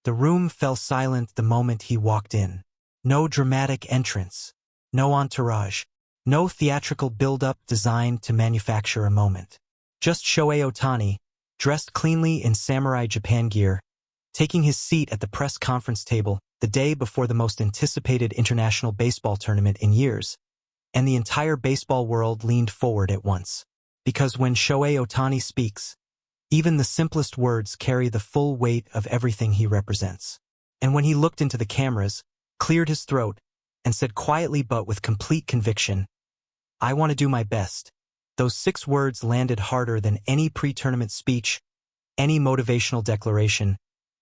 The room fell silent the moment he walked in. No dramatic entrance. No entourage. No theatrical build-up designed to manufacture a moment. Just Shohei Ohtani, dressed cleanly in samurai Japan gear, taking his seat at the press conference table the day before the most anticipated international baseball tournament in years, and the entire baseball world leaned forward at once. Because when Shohei Ohtani speaks, even the simplest words carry the full weight of everything he represents. And when he looked into the cameras, cleared his throat, and said quietly but with complete conviction, "I want to do my best," those 6 words landed harder than any pre-tournament speech, any motivational declaration,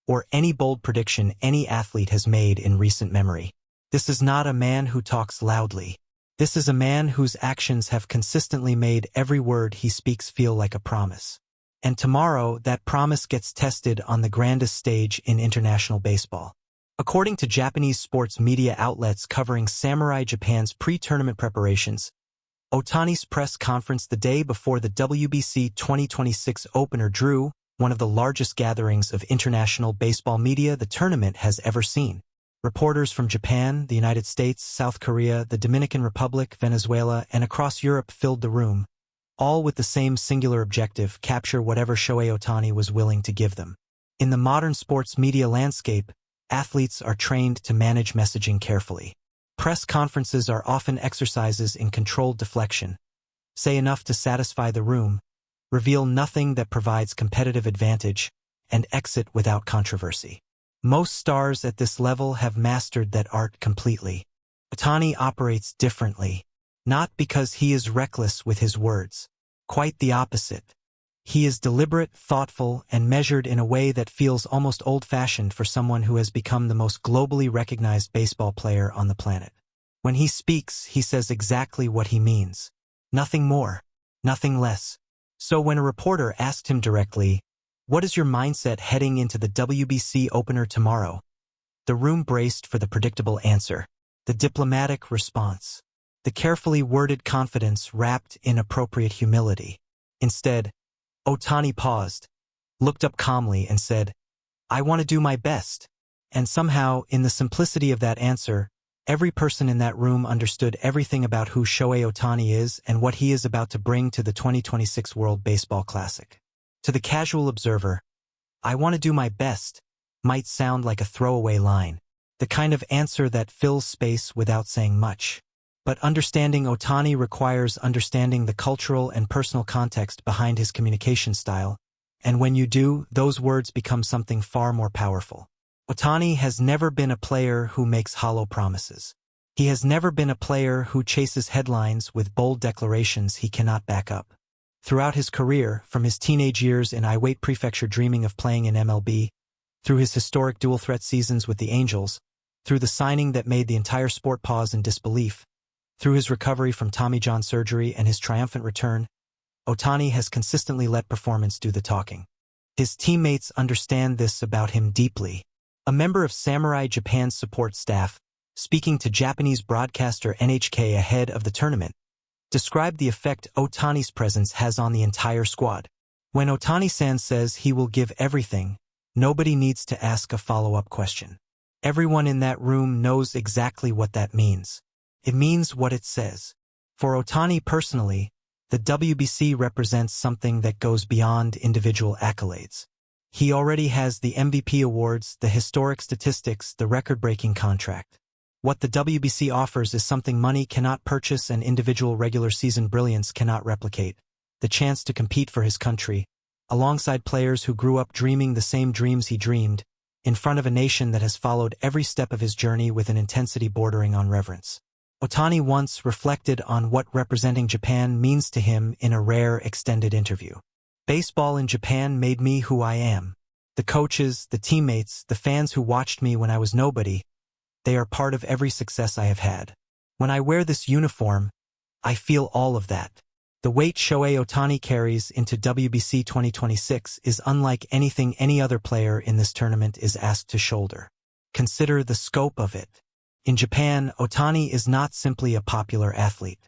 or any bold prediction any athlete has made in recent memory. This is not a man who talks loudly. This is a man whose actions have consistently made every word he speaks feel like a promise. And tomorrow, that promise gets tested on the grandest stage in international baseball. According to Japanese sports media outlets covering Samurai Japan's pre-tournament preparations, Ohtani's press conference the day before the WBC 2026 opener drew one of the largest gatherings of international baseball media the tournament has ever seen. Reporters from Japan, the United States, South Korea, the Dominican Republic, Venezuela, and across Europe filled the room, all with the same singular objective: capture whatever Shohei Ohtani was willing to give them. In the modern sports media landscape, athletes are trained to manage messaging carefully. Press conferences are often exercises in controlled deflection. Say enough to satisfy the room, reveal nothing that provides competitive advantage, and exit without controversy. Most stars at this level have mastered that art completely. Ohtani operates differently, not because he is reckless with his words. Quite the opposite. He is deliberate, thoughtful, and measured in a way that feels almost old-fashioned for someone who has become the most globally recognized baseball player on the planet. When he speaks, he says exactly what he means. Nothing more, nothing less. So when a reporter asked him directly, "What is your mindset heading into the WBC opener tomorrow?" the room braced for the predictable answer, the diplomatic response, the carefully worded confidence wrapped in appropriate humility. Instead, Ohtani paused, looked up calmly, and said, "I want to do my best." And somehow, in the simplicity of that answer, every person in that room understood everything about who Shohei Ohtani is and what he is about to bring to the 2026 World Baseball Classic. To the casual observer, "I want to do my best" might sound like a throwaway line, the kind of answer that fills space without saying much. But understanding Ohtani requires understanding the cultural and personal context behind his communication style, and when you do, those words become something far more powerful. Ohtani has never been a player who makes hollow promises. He has never been a player who chases headlines with bold declarations he cannot back up. Throughout his career, from his teenage years in Iwate Prefecture dreaming of playing in MLB, through his historic dual-threat seasons with the Angels, through the signing that made the entire sport pause in disbelief, through his recovery from Tommy John surgery and his triumphant return, Ohtani has consistently let performance do the talking. His teammates understand this about him deeply. A member of Samurai Japan's support staff, speaking to Japanese broadcaster NHK ahead of the tournament, described the effect Ohtani's presence has on the entire squad. When Ohtani-san says he will give everything, nobody needs to ask a follow-up question. Everyone in that room knows exactly what that means. It means what it says. For Ohtani personally, the WBC represents something that goes beyond individual accolades. He already has the MVP awards, the historic statistics, the record-breaking contract. What the WBC offers is something money cannot purchase and individual regular season brilliance cannot replicate: the chance to compete for his country, alongside players who grew up dreaming the same dreams he dreamed, in front of a nation that has followed every step of his journey with an intensity bordering on reverence. Ohtani once reflected on what representing Japan means to him in a rare extended interview. "Baseball in Japan made me who I am. The coaches, the teammates, the fans who watched me when I was nobody, they are part of every success I have had. When I wear this uniform, I feel all of that." The weight Shohei Ohtani carries into WBC 2026 is unlike anything any other player in this tournament is asked to shoulder. Consider the scope of it. In Japan, Ohtani is not simply a popular athlete.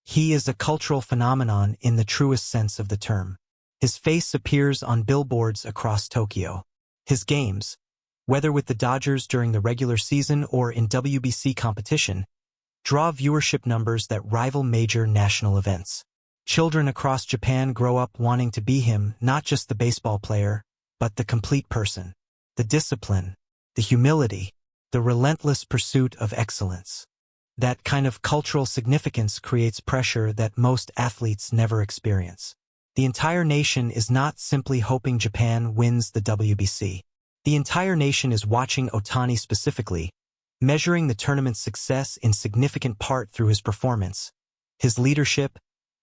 He is a cultural phenomenon in the truest sense of the term. His face appears on billboards across Tokyo. His games, whether with the Dodgers during the regular season or in WBC competition, draw viewership numbers that rival major national events. Children across Japan grow up wanting to be him, not just the baseball player, but the complete person. The discipline, the humility, the relentless pursuit of excellence. That kind of cultural significance creates pressure that most athletes never experience. The entire nation is not simply hoping Japan wins the WBC. The entire nation is watching Ohtani specifically, measuring the tournament's success in significant part through his performance, his leadership,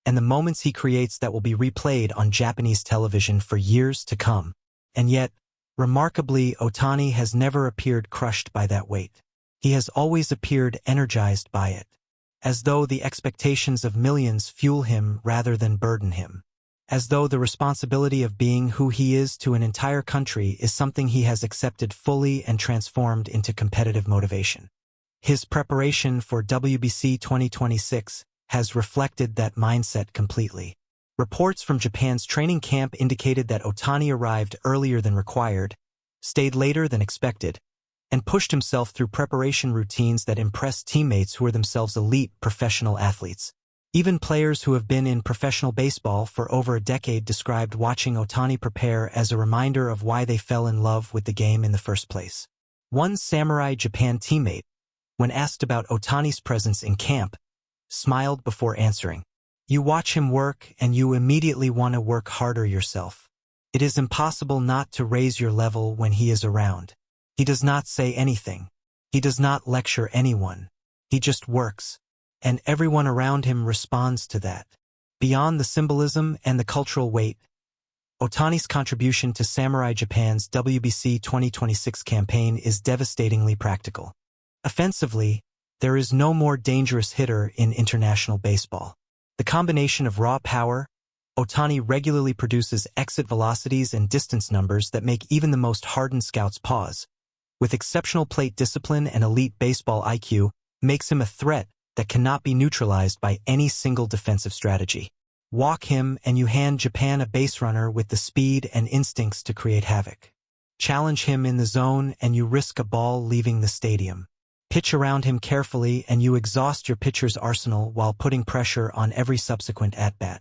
and the moments he creates that will be replayed on Japanese television for years to come. And yet, remarkably, Ohtani has never appeared crushed by that weight. He has always appeared energized by it, as though the expectations of millions fuel him rather than burden him. As though the responsibility of being who he is to an entire country is something he has accepted fully and transformed into competitive motivation. His preparation for WBC 2026 has reflected that mindset completely. Reports from Japan's training camp indicated that Ohtani arrived earlier than required, stayed later than expected, and pushed himself through preparation routines that impressed teammates who are themselves elite professional athletes. Even players who have been in professional baseball for over a decade described watching Ohtani prepare as a reminder of why they fell in love with the game in the first place. One Samurai Japan teammate, when asked about Ohtani's presence in camp, smiled before answering, "You watch him work and you immediately want to work harder yourself. It is impossible not to raise your level when he is around. He does not say anything. He does not lecture anyone. He just works. And everyone around him responds to that." Beyond the symbolism and the cultural weight, Ohtani's contribution to Samurai Japan's WBC 2026 campaign is devastatingly practical. Offensively, there is no more dangerous hitter in international baseball. The combination of raw power, Ohtani regularly produces exit velocities and distance numbers that make even the most hardened scouts pause. With exceptional plate discipline and elite baseball IQ, makes him a threat that cannot be neutralized by any single defensive strategy. Walk him and you hand Japan a base runner with the speed and instincts to create havoc. Challenge him in the zone and you risk a ball leaving the stadium. Pitch around him carefully and you exhaust your pitcher's arsenal while putting pressure on every subsequent at-bat.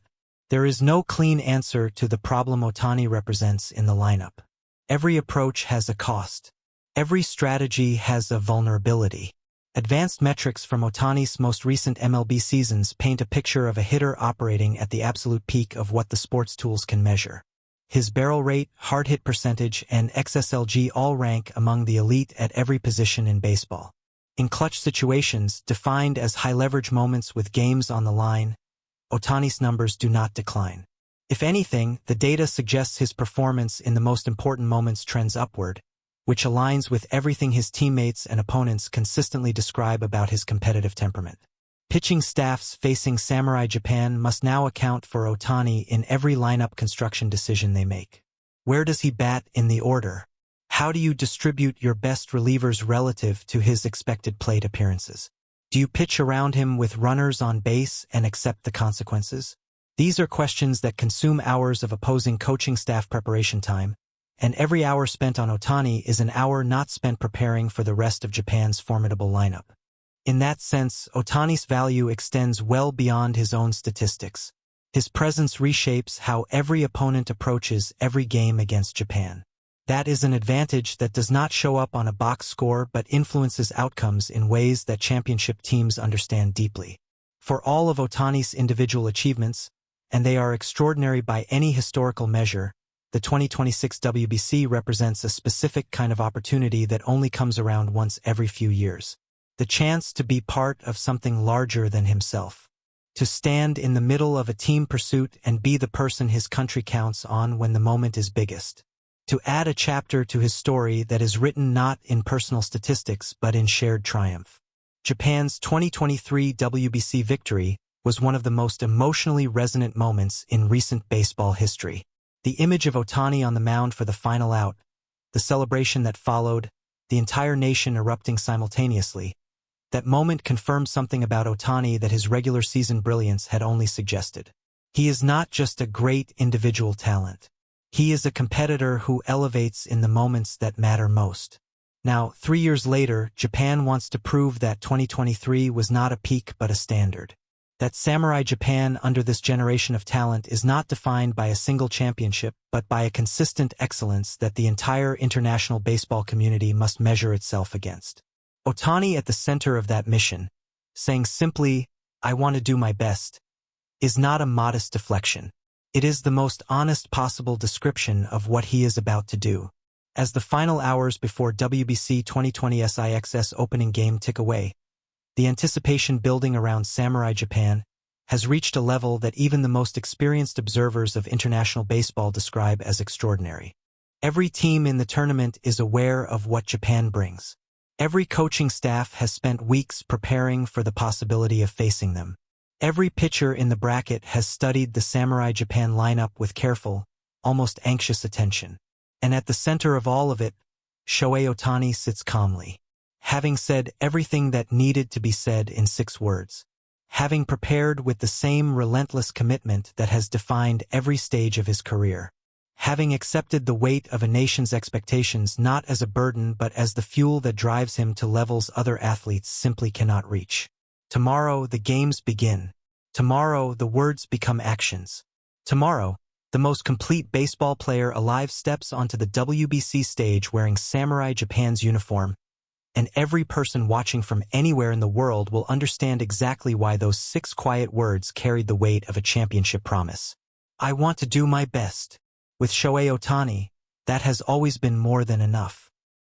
There is no clean answer to the problem Ohtani represents in the lineup. Every approach has a cost. Every strategy has a vulnerability. Advanced metrics from Ohtani's most recent MLB seasons paint a picture of a hitter operating at the absolute peak of what the sport's tools can measure. His barrel rate, hard hit percentage, and XSLG all rank among the elite at every position in baseball. In clutch situations, defined as high-leverage moments with games on the line, Ohtani's numbers do not decline. If anything, the data suggests his performance in the most important moments trends upward, which aligns with everything his teammates and opponents consistently describe about his competitive temperament. Pitching staffs facing Samurai Japan must now account for Ohtani in every lineup construction decision they make. Where does he bat in the order? How do you distribute your best relievers relative to his expected plate appearances? Do you pitch around him with runners on base and accept the consequences? These are questions that consume hours of opposing coaching staff preparation time, and every hour spent on Ohtani is an hour not spent preparing for the rest of Japan's formidable lineup. In that sense, Ohtani's value extends well beyond his own statistics. His presence reshapes how every opponent approaches every game against Japan. That is an advantage that does not show up on a box score but influences outcomes in ways that championship teams understand deeply. For all of Ohtani's individual achievements, and they are extraordinary by any historical measure, the 2026 WBC represents a specific kind of opportunity that only comes around once every few years. The chance to be part of something larger than himself. To stand in the middle of a team pursuit and be the person his country counts on when the moment is biggest. To add a chapter to his story that is written not in personal statistics but in shared triumph. Japan's 2023 WBC victory was one of the most emotionally resonant moments in recent baseball history. The image of Ohtani on the mound for the final out, the celebration that followed, the entire nation erupting simultaneously. That moment confirmed something about Ohtani that his regular season brilliance had only suggested. He is not just a great individual talent. He is a competitor who elevates in the moments that matter most. Now, 3 years later, Japan wants to prove that 2023 was not a peak but a standard. That Samurai Japan under this generation of talent is not defined by a single championship, but by a consistent excellence that the entire international baseball community must measure itself against. Ohtani at the center of that mission, saying simply, "I want to do my best," is not a modest deflection. It is the most honest possible description of what he is about to do. As the final hours before WBC 2020 SIXS opening game tick away, the anticipation building around Samurai Japan has reached a level that even the most experienced observers of international baseball describe as extraordinary. Every team in the tournament is aware of what Japan brings. Every coaching staff has spent weeks preparing for the possibility of facing them. Every pitcher in the bracket has studied the Samurai Japan lineup with careful, almost anxious attention. And at the center of all of it, Shohei Ohtani sits calmly, having said everything that needed to be said in 6 words, having prepared with the same relentless commitment that has defined every stage of his career, having accepted the weight of a nation's expectations not as a burden but as the fuel that drives him to levels other athletes simply cannot reach. Tomorrow, the games begin. Tomorrow, the words become actions. Tomorrow, the most complete baseball player alive steps onto the WBC stage wearing Samurai Japan's uniform, and every person watching from anywhere in the world will understand exactly why those 6 quiet words carried the weight of a championship promise. I want to do my best. With Shohei Ohtani, that has always been more than enough.